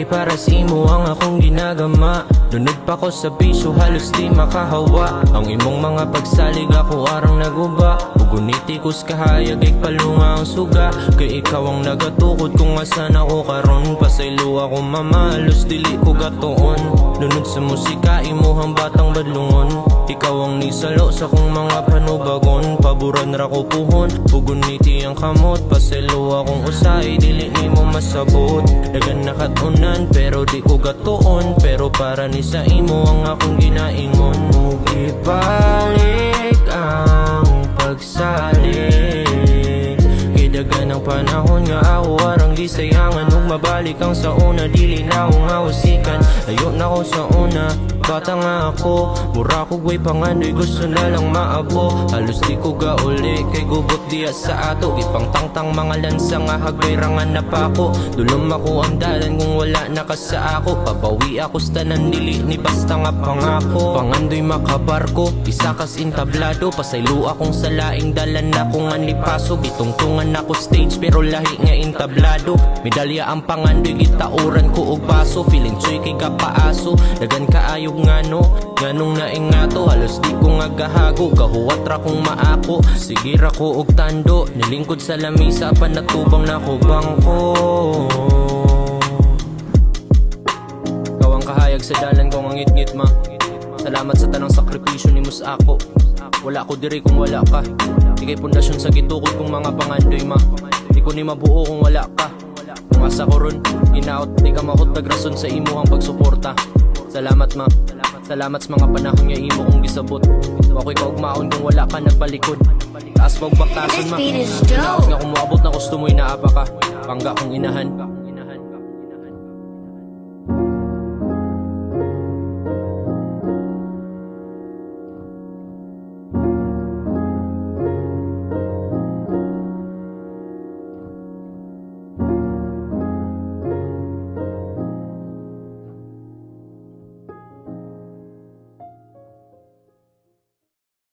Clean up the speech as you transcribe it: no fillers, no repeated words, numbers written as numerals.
para sa imo ang akong ginagama. Lunod pa ko sa bisyo, halos di makahawa. Ang imong mga pagsalig ako arang naguba. Uguniti ko sa kahayag ay palunga ang suga. Kay ikaw ang nagatukod kung asan ako karon. Pasaylo ako mamalos, dili ko gatoon. Lunod sa musika, imuhang batang badlungon. Ikaw ang nisalo sa kong mga panubagon. Paboran ra ko puhon, uguniti ang kamot. Pasaylo akong usay, dili ni mo masabot. Dagan nakatunan, pero di ko gatoon. Pero para ni sa imo ang akong ginaingon. Ibalik ang pagsalig. Kidagan ang panahon nga ako arang gisayangan. Huwag mabalik ang sa una, dili na ako nga usikan. Layo na ko sa una, bata nga ako. Mura ko gway pangandoy, gusto na lang maabo. Halos di ko gauli, kay gubot diya sa ato. Ipang tangtang mga lansa nga hagbayrangan na pa ako. Dulom ako ang dalan kung wala na ka sa ako. Pabawi ako sa tanan, dili ni basta nga pangako. Pangandoy makabarko, isa kas intablado. Pasaylo akong sa laing dalan na kung anlipaso. Bitungtungan ako stage pero lahi nga intablado. Medalya ang pangandoy, gitauran ko og baso. Feeling choy kay kapaaso, dagan kaayog ngano. Nganong naingato, halos di ko nga gahago. Gahuwat ra kong maako, sige ra ko og tando. Nilingkod sa lamisa, panatubang na ko bangko. Ikaw ang kahayag sa dalan kong ang ngit-ngit ma. Salamat sa tanang sakripisyo ni mus ako. Wala ko diri kung wala ka. Di kay pundasyon sa gitukod kong mga pangandoy ma. Di ko ni mabuo kung wala ka. Kung asa ko ron, inaot, di ka mahutag rason sa imo ang pagsuporta. Salamat ma, salamat sa mga panahon nga imo kong gisabot. Wako'y kaugmaon kung wala ka nagbalikod. Taas pa og baktason ma, inaot nga kung moabot na gusto mo'y naapa ka. Pangga kong inahan,